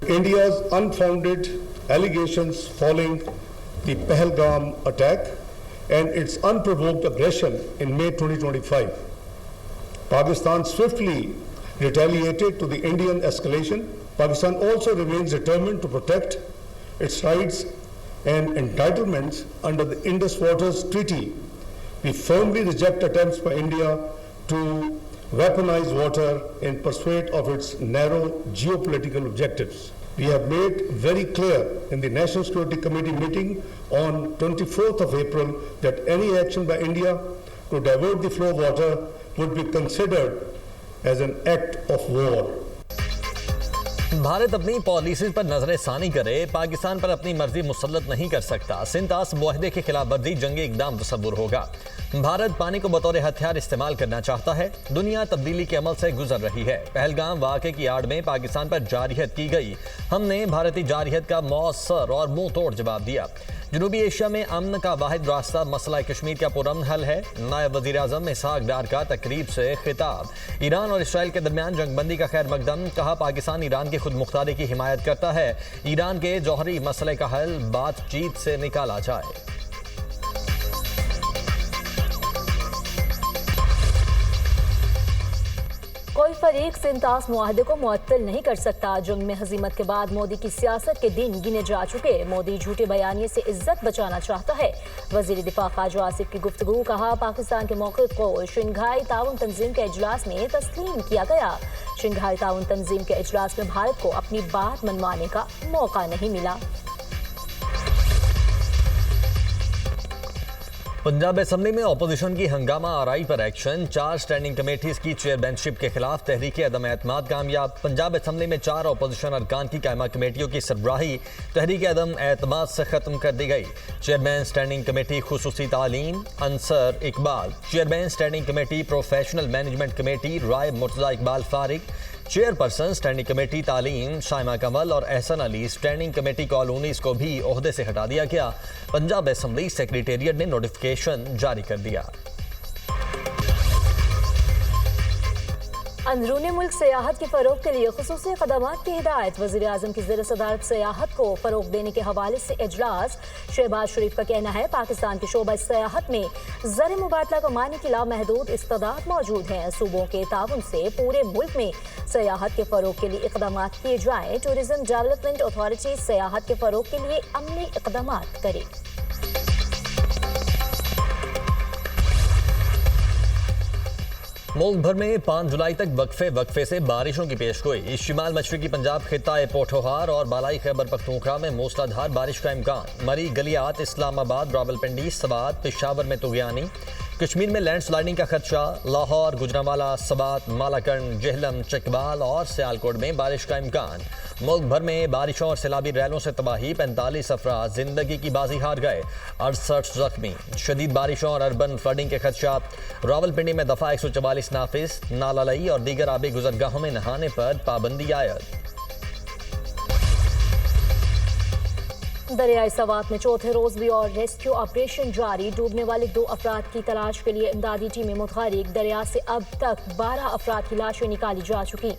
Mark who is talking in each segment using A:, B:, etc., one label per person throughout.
A: India's unfounded allegations following the Pahalgam attack and its unprovoked aggression in May 2025. Pakistan swiftly retaliated to the Indian escalation. Pakistan also remains determined to protect its rights and entitlements under the Indus Waters Treaty. We firmly reject attempts by India to weaponize water in pursuit of its narrow geopolitical objectives. We have made very clear in the National Security Committee meeting on 24th of April that any action by India to divert the flow of water would be considered as an act of war.
B: Bharat अपनी policies पर नजरसानी करे, पाकिस्तान पर अपनी मर्जी मुसल्लत नहीं कर सकता। सिंतास मुआहदे के खिलाफ वर्जी जंगी इकदाम तस्वुर होगा। भारत पानी को बतौर हथियार इस्तेमाल करना चाहता है। दुनिया तब्दीली के अमल से गुजर रही है। पहलगाम वाक़े की आड़ में पाकिस्तान पर जारहियत की गई। हमने भारतीय जारहियत का मौसर और मुंह तोड़ जवाब दिया। जनूबी एशिया में अमन का वाहिद रास्ता मसला कश्मीर का पुरअमन हल है। नायब वज़ीर आज़म इसहाक डार का तकरीब से खिताब। ईरान और इसराइल के दरमियान जंगबंदी का खैर मकदम, कहा पाकिस्तान ईरान की खुद मुख्तारी की हिमायत करता है। ईरान के जौहरी मसले का हल बातचीत से निकाला जाए।
C: कोई फरीक सिंतास मुआहदे को मुअत्तल नहीं कर सकता। जंग में हजीमत के बाद मोदी की सियासत के दिन गिने जा चुके। मोदी झूठे बयानिए से इज्जत बचाना चाहता है। वजीर दिफा ख्वाजा आसिफ की गुफ्तगू, कहा पाकिस्तान के मौक़िफ़ को शंघाई ताउन तंजीम के इजलास में तस्लीम किया गया। शंघाई ताउन तंजीम के इजलास में भारत को अपनी बात मनवाने का मौका नहीं मिला।
B: पंजाब असम्बली में अपोजिशन की हंगामा आराई पर एक्शन। 4 स्टैंडिंग कमेटीज की चेयरमैनशिप के खिलाफ तहरीक अदम एतमाद कामयाब। पंजाब असम्बली में 4 अपोजिशन अरकान की कायमा कमेटियों की सरबराही तहरीक अदम एतमाद से खत्म कर दी गई। चेयरमैन स्टैंडिंग कमेटी खुसूसी तालीम Ansar Iqbal, chairman standing committee professional management committee Rai Murtaza Iqbal फारिग, चेयरपर्सन स्टैंडिंग कमेटी तालीम शाइमा कमल और Ahsan Ali, standing committee colonies को भी ओहदे से हटा दिया गया। पंजाब असम्बली सेक्रेटेरिएट ने नोटिफिकेशन जारी कर दिया।
C: अंदरूनी मुल्क सयाहत के फ़रोग के लिए खुसूसी इक़दामात की हिदायत। वज़ीर आज़म की ज़ेर सदारत सयाहत को फ़रोग देने के हवाले से इजलास। शहबाज शरीफ का कहना है पाकिस्तान के शोबा सयाहत में ज़र मुबादला कमाने की लामहदूद इस्तेदाद मौजूद हैं। सूबों के ताउन से पूरे मुल्क में सयाहत के फ़रोग के लिए इक़दामात किए जाएँ। टूरिज़म डेवलपमेंट अथॉरिटी सयाहत के फ़रोग के लिए अमली इक़दामात करे।
B: मुल्क भर में 5 जुलाई तक वक्फे से बारिशों की पेशगोई। शिमाल मशरकी पंजाब खित्ता पोठोहार और बालाई खैबर पख्तूनख्वा में मूसलाधार बारिश का इम्कान। मरी, गलियात, इस्लामाबाद, रावलपिंडी, सवात, पेशावर में तुगयानी। कश्मीर में लैंडस्लाइडिंग का खदशा। लाहौर, गुजरांवाला, सवात, मालाकंड, जेहलम, चकवाल और सियालकोट में बारिश का इम्कान। मुल्क भर में बारिशों और सैलाबी रैलों से तबाही। 45 अफराद जिंदगी की बाजी हार गए, 68 जख्मी। शदीद बारिशों और अर्बन फ्लडिंग के खदशात। रावलपिंडी में दफा 144 नाफिज। नालालई और दीगर आबी गुजरगाहों में नहाने पर पाबंदी आयद।
C: दरियाई सवात में चौथे रोज भी और रेस्क्यू ऑपरेशन जारी। डूबने वाले 2 अफराद की तलाश के लिए इमदादी टीमें मुतहरिक। दरिया से अब तक 12 अफराद की लाशें निकाली जा चुकी।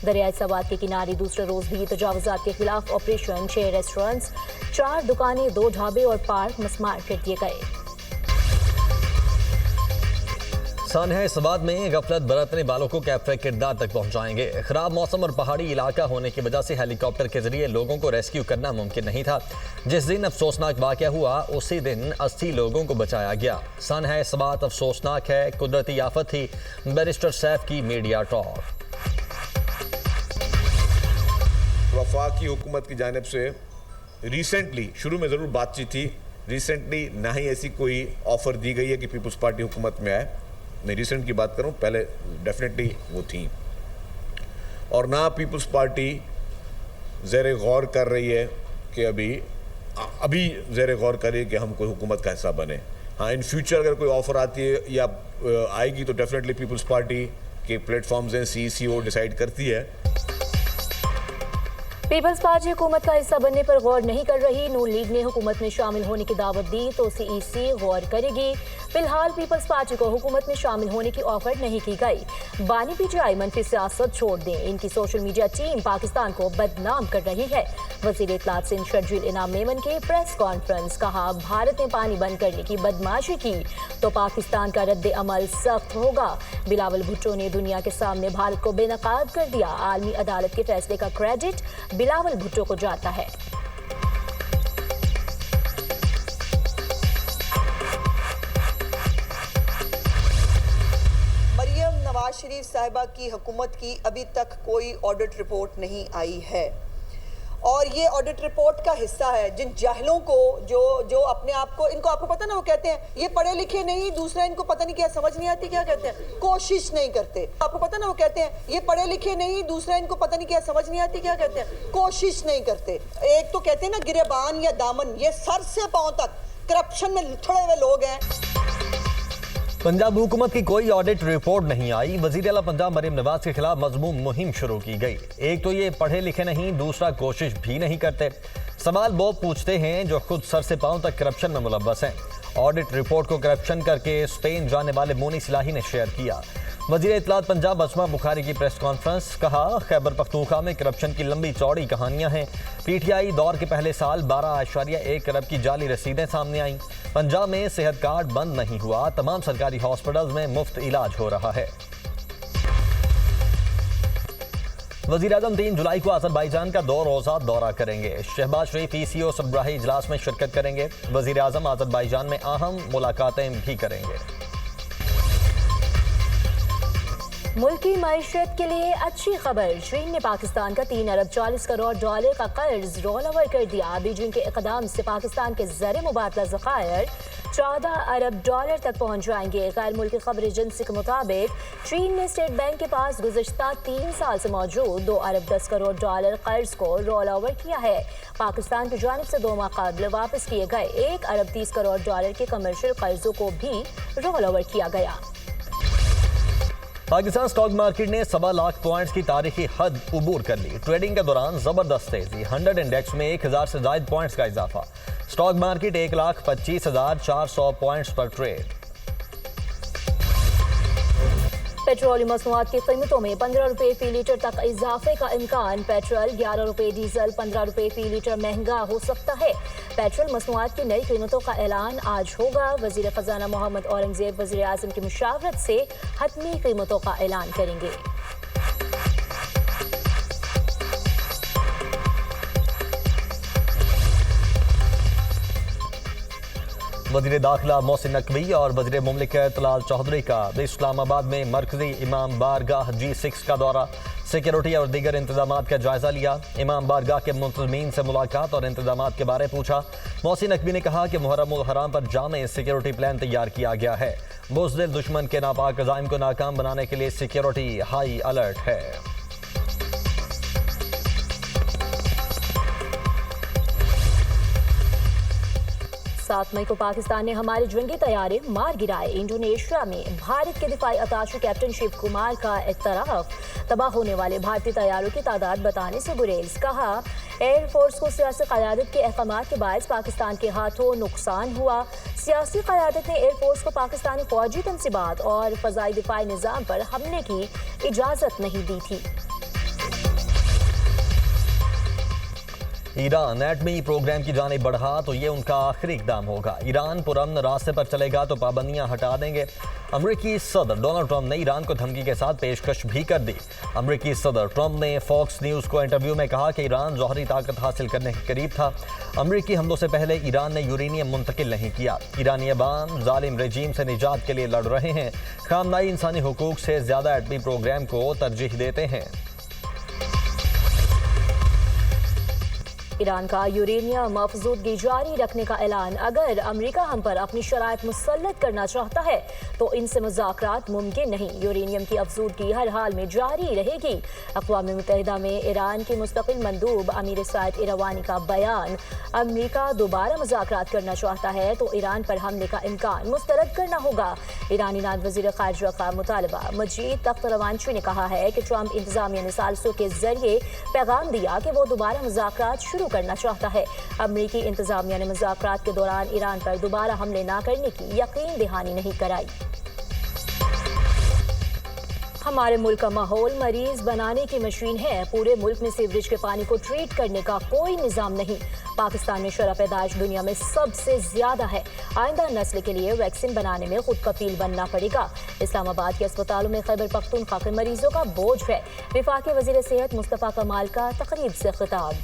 C: दरियाई सवात के किनारे दूसरे रोज भी तजावुजात के खिलाफ ऑपरेशन। 6 रेस्टोरेंट्स, 4 दुकानें, 2 ढाबे और पार्क मस्मार कर दिए गए।
B: सानहा सवात में गफलत बरतने वालों को कैफ़े किरदार तक पहुंचाएंगे। खराब मौसम और पहाड़ी इलाका होने की वजह से हेलीकॉप्टर के जरिए लोगों को रेस्क्यू करना मुमकिन नहीं था। जिस दिन अफसोसनाक वाक़या हुआ उसी दिन 80 लोगों को बचाया गया। सानहा सवात अफसोसनाक है, कुदरती आफत थी। बैरिस्टर सैफ की मीडिया टॉक।
D: वफाकी हुकूमत की जानिब से रिसेंटली, शुरू में ज़रूर बातचीत थी, रिसेंटली ना ही ऐसी कोई ऑफ़र दी गई है कि पीपल्स पार्टी हुकूमत में आए। मैं रिसेंट की बात करूं, पहले डेफिनेटली वो थी। और ना पीपल्स पार्टी ज़ेर गौर कर रही है कि अभी ज़ेर गौर कर रही है कि हम कोई हुकूमत का हिस्सा बने। हाँ, इन फ्यूचर अगर कोई ऑफ़र आती है या आएगी तो डेफिनेटली पीपल्स पार्टी के प्लेटफॉर्म्स हैं, CEC डिसाइड करती है।
C: पीपल्स पार्टी हुकूमत का हिस्सा बनने पर गौर नहीं कर रही। नून लीग ने हुकूमत में शामिल होने की दावत दी तो CEC गौर करेगी। फिलहाल पीपल्स पार्टी को हुकूमत में शामिल होने की ऑफर नहीं की गई। बानी पीटीआई मनफी सियासत छोड़ दें, इनकी सोशल मीडिया टीम पाकिस्तान को बदनाम कर रही है। वज़ीर इत्तलात सिंध शर्जील इनाम मेमन के प्रेस कॉन्फ्रेंस, कहा भारत ने पानी बंद करने की बदमाशी की तो पाकिस्तान का रद्द अमल सख्त होगा। बिलावल भुट्टो ने दुनिया के सामने भारत को बेनकाब कर दिया। आलमी अदालत के फैसले का क्रेडिट बिलावल भुट्टो को जाता है।
E: नवाज शरीफ साहिबा की हुकूमत की अभी तक कोई ऑडिट रिपोर्ट नहीं आई है और ये ऑडिट रिपोर्ट का हिस्सा है जिन जाहिलों को जो अपने आप को, इनको आपको पता ना, वो कहते हैं ये पढ़े लिखे नहीं, दूसरा इनको पता नहीं क्या समझ नहीं आती, क्या कहते हैं, कोशिश नहीं करते। आपको पता ना, वो कहते हैं ये पढ़े लिखे नहीं, दूसरा इनको पता नहीं क्या समझ नहीं आती, क्या कहते हैं, कोशिश नहीं करते। एक तो कहते हैं ना गिरेबान या दामन, ये सर से पांव तक करप्शन में लुथड़े हुए लोग हैं।
B: पंजाब हुकूमत की कोई ऑडिट रिपोर्ट नहीं आई। वजीर आला पंजाब मरीम नवाज के खिलाफ मजमूम मुहिम शुरू की गई। एक तो ये पढ़े लिखे नहीं, दूसरा कोशिश भी नहीं करते। सवाल वो पूछते हैं जो खुद सर से पांव तक करप्शन में मुलव्वस हैं। ऑडिट रिपोर्ट को करप्शन करके स्पेन जाने वाले मोनी सिलाही ने शेयर किया। वजीर इत्तलात पंजाब असमा बुखारी की प्रेस कॉन्फ्रेंस, कहा खैबर पख्तूनख्वा में करप्शन की लंबी चौड़ी कहानियां हैं। पीटीआई दौर के पहले साल 12.1 अरब की जाली रसीदें सामने आईं। पंजाब में सेहत कार्ड बंद नहीं हुआ, तमाम सरकारी हॉस्पिटल्स में मुफ्त इलाज हो रहा है। वज़ीर-ए-आज़म 3 जुलाई को अज़रबैजान का 2 रोज़ा दौरा करेंगे। शहबाज शरीफ ईसीओ सरबराही इजलास में शिरकत करेंगे। वज़ीर-ए-आज़म अज़रबैजान में अहम मुलाकातें भी करेंगे।
C: मुल्की मईशत के लिए अच्छी खबर, चीन ने पाकिस्तान का 3 अरब 40 करोड़ डॉलर का कर्ज रोल ओवर कर दिया। बीजिंग के इक़दाम से पाकिस्तान के ज़र मुबादला ज़खायर 14 अरब डॉलर तक पहुंच जाएंगे। गैर मुल्की खबर एजेंसी के मुताबिक चीन ने स्टेट बैंक के पास गुज़श्ता 3 साल से मौजूद 2 अरब 10 करोड़ डॉलर कर्ज को रोल ओवर किया है। पाकिस्तान की जानिब से 2 माह कबल वापस किए गए 1 अरब 30 करोड़ डॉलर के कमर्शियल कर्जों को भी रोल ओवर किया गया।
B: पाकिस्तान स्टॉक मार्केट ने 1.25 लाख पॉइंट्स की तारीखी हद उबूर कर ली। ट्रेडिंग के दौरान जबरदस्त तेजी, 100 इंडेक्स में 1000 से ज्यादा पॉइंट्स का इजाफा। स्टॉक मार्केट 1,25,400 पॉइंट्स पर ट्रेड।
C: पेट्रोलियम मसनूआत की कीमतों में 15 रुपये फी लीटर तक इजाफे का इम्कान। पेट्रोल 11 रुपये, डीजल 15 रुपये फी लीटर महंगा हो सकता है। पेट्रोल मसनूआत की नई कीमतों का ऐलान आज होगा। वजीर खजाना मोहम्मद औरंगजेब वजीर आज़म की मुशावरत से हतमी कीमतों का ऐलान करेंगे।
B: वज़ीर दाखिला मोहसिन नकवी और वज़ीर मुमलिकत तलाल चौधरी का इस्लामाबाद में मरकजी इमाम बारगाह G6 का दौरा। सिक्योरिटी और दीगर इंतजामात का जायजा लिया। इमाम बारगाह के मुंतज़मीन से मुलाकात और इंतजामात के बारे पूछा। मोहसिन नकवी ने कहा कि मुहर्रमुल हराम पर जामे सिक्योरिटी प्लान तैयार किया गया है। बुज़दिल दुश्मन के नापाक अज़ाइम को नाकाम बनाने के लिए सिक्योरिटी हाई अलर्ट है।
C: 7 मई को पाकिस्तान ने हमारे जंगी तैयारे मार गिराए। इंडोनेशिया में भारत के दिफाई अताशी कैप्टन शिव कुमार का इतराफ। तबाह होने वाले भारतीय तैयारों की तादाद बताने से गुरेज। कहा एयरफोर्स को सियासी क़यादत के अहकामात के बायस पाकिस्तान के हाथों नुकसान हुआ। सियासी क़यादत ने एयरफोर्स को पाकिस्तानी फौजी तंसीबात और फ़ज़ाई दिफाई निज़ाम पर हमले की इजाज़त नहीं दी थी।
B: ईरान एटमी प्रोग्राम की जानिब बढ़ा तो ये उनका आखिरी इक़दाम होगा। ईरान पुरअमन रास्ते पर चलेगा तो पाबंदियां हटा देंगे। अमरीकी सदर डोनाल्ड ट्रंप ने ईरान को धमकी के साथ पेशकश भी कर दी। अमरीकी सदर ट्रंप ने फॉक्स न्यूज़ को इंटरव्यू में कहा कि ईरान जौहरी ताकत हासिल करने के करीब था। अमरीकी हमलों से पहले ईरान ने यूरेनियम मुंतकिल नहीं किया। ईरानी अवाम जालिम रेजीम से निजात के लिए लड़ रहे हैं। खामनाई इंसानी हुकूक से ज़्यादा एटमी प्रोग्राम को तरजीह देते हैं।
C: ईरान का यूरेनियम मफजूदगी जारी रखने का ऐलान। अगर अमेरिका हम पर अपनी शराइत मुसल्लत करना चाहता है तो इनसे मुज़ाकरात मुमकिन नहीं। यूरेनियम की अफजूदगी हर हाल में जारी रहेगी। अक़वाम मुत्तहिदा में ईरान की मुस्तकिल मंदूब अमीर सईद इरवानी का बयान। अमेरिका दोबारा मुज़ाकरात करना चाहता है तो ईरान पर हमले का इम्कान मुस्तरद करना होगा। ईरानी नायब वज़ीर ख़ारिजा का मुतालबा। मजीद तख्त रवांची ने कहा है कि ट्रंप इंतज़ामिया ने सालसों के जरिए पैगाम दिया कि वो दोबारा मुज़ाकरात शुरू करना चाहता है। अमरीकी इंतजामिया ने मुज़ाकरात के दौरान ईरान पर दोबारा हमले न करने की यकीन दहानी नहीं कराई। हमारे मुल्क का माहौल मरीज बनाने की मशीन है। पूरे मुल्क में सीवरेज के पानी को ट्रीट करने का कोई निज़ाम नहीं। पाकिस्तान में शरह पैदाइश दुनिया में सबसे ज्यादा है। आइंदा नस्ल के लिए वैक्सीन बनाने में खुद कफील बनना पड़ेगा। इस्लामाबाद के अस्पतालों में खैबर पख्तूनख्वा के मरीजों का बोझ है। वफाकी वज़ीर सेहत मुस्तफ़ा कमाल का तकरीब से खिताब।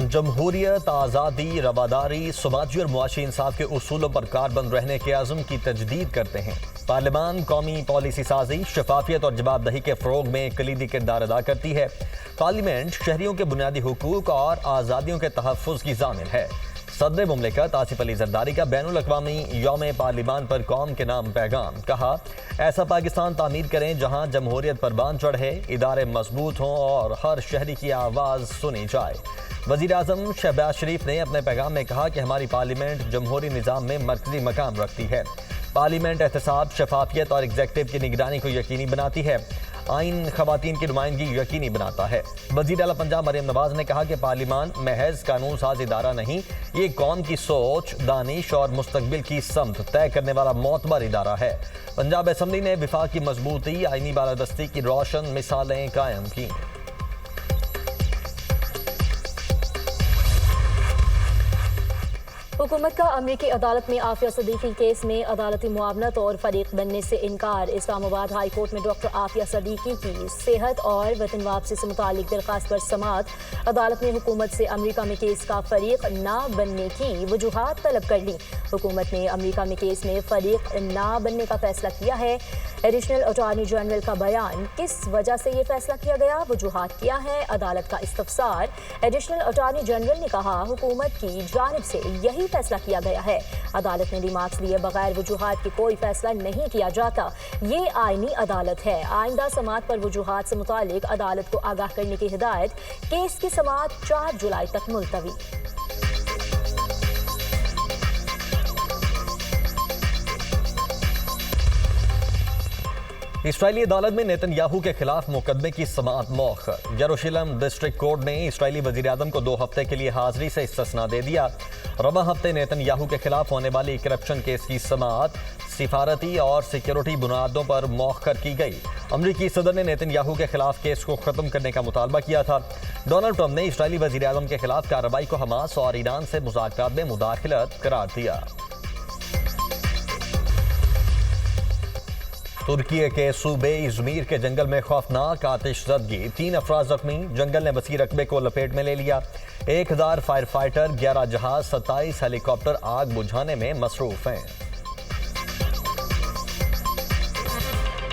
B: जमहूरियत, आज़ादी, रवादारी, समाजी और मुआशी इंसाफ के उसूलों पर कारबंद रहने के आज़म की तजदीद करते हैं। पार्लियामान कौमी पॉलिसी साजी, शफाफियत और जवाबदही के फ़रोग में कलीदी किरदार अदा करती है। पार्लियामेंट शहरियों के बुनियादी हुकूक और आज़ादियों के तहफ़्फ़ुज़ की ज़ामिन है। सदर मुमलिकत आसिफ अली जरदारी का बैनुल अक़वामी यौम पार्लियामान पर कौम के नाम पैगाम। कहा, ऐसा पाकिस्तान तामीर करें जहाँ जमहूरियत पर बांध चढ़े, इदारे मजबूत हों और हर शहरी की आवाज़ सुनी जाए। वज़ीर आज़म शहबाज शरीफ ने अपने पैगाम में कहा कि हमारी पार्लियामेंट जमहूरी निज़ाम में मरकज़ी मकाम रखती है। पार्लियामेंट एहतसाब, शफाफियत और एग्जेक्टिव की निगरानी को यकीनी बनाती है। आइन ख़वातीन की नुमाइंदगी यकीनी बनाता है। वज़ीर आला पंजाब मरियम नवाज ने कहा कि पार्लियामान महज कानून साज इदारा नहीं, ये कौम की सोच, दानिश और मुस्तकबिल की समत तय करने वाला मोतबर इदारा है। पंजाब असम्बली ने विफाक की मजबूती, आइनी बालादस्ती की रोशन मिसालें कायम की।
C: हुकूमत का अमरीकी अदालत में आफिया सदीकी केस में अदालती मुआवनत और फरीक बनने से इनकार। इस्लामाबाद हाई कोर्ट में डॉक्टर आफिया सदीकी की सेहत और वतन वापसी से मुतालिक दरख्वास्त पर समाअत। अदालत ने हुकूमत से अमरीका में केस का फरीक ना बनने की वजूहात तलब कर ली। हुकूमत ने अमरीका में केस में फरीक ना बनने का फैसला किया है। एडिशनल अटॉर्नी जनरल का बयान, किस वजह से ये फैसला किया गया, वजूहात क्या है, अदालत का इस्तफसार। एडिशनल अटॉर्नी जनरल ने कहा, हुकूमत की जानिब से यही फैसला किया गया है। अदालत ने रिमार्क्स दिए बगैर वजूहात की कोई फैसला नहीं किया जाता। ये आईनी अदालत है। आइंदा समाअत पर वजूहात से मुतालिक अदालत को आगाह करने की हिदायत। केस की समाअत 4 जुलाई तक मुलतवी।
B: इस्राइली अदालत में नेतन्याहू के खिलाफ मुकदमे की समाअत मौखर। यरूशलेम डिस्ट्रिक्ट कोर्ट ने इस्राइली वजीर आज़म को 2 हफ्ते के लिए हाजिरी से इस्तिस्ना दे दिया। रवा हफ्ते नेतन्याहू के खिलाफ होने वाली करप्शन केस की समाअत सिफारती और सिक्योरिटी बुनियादों पर मौखर की गई। अमरीकी सदर ने नेतन्याहू के खिलाफ केस को खत्म करने का मुतालबा किया था। डोनाल्ड ट्रंप ने इस्राइली वजीर आज़म के खिलाफ कार्रवाई को हमास और ईरान से मुज़ाकरात में मुदाखलत करार दिया। तुर्की के सूबे इज़मीर के जंगल में खौफनाक आतिशज़दगी, 3 अफराद जख्मी। जंगल ने वसी रकबे को लपेट में ले लिया। 1000 फायर फाइटर, 11 जहाज, 27 हेलीकॉप्टर आग बुझाने में मसरूफ हैं।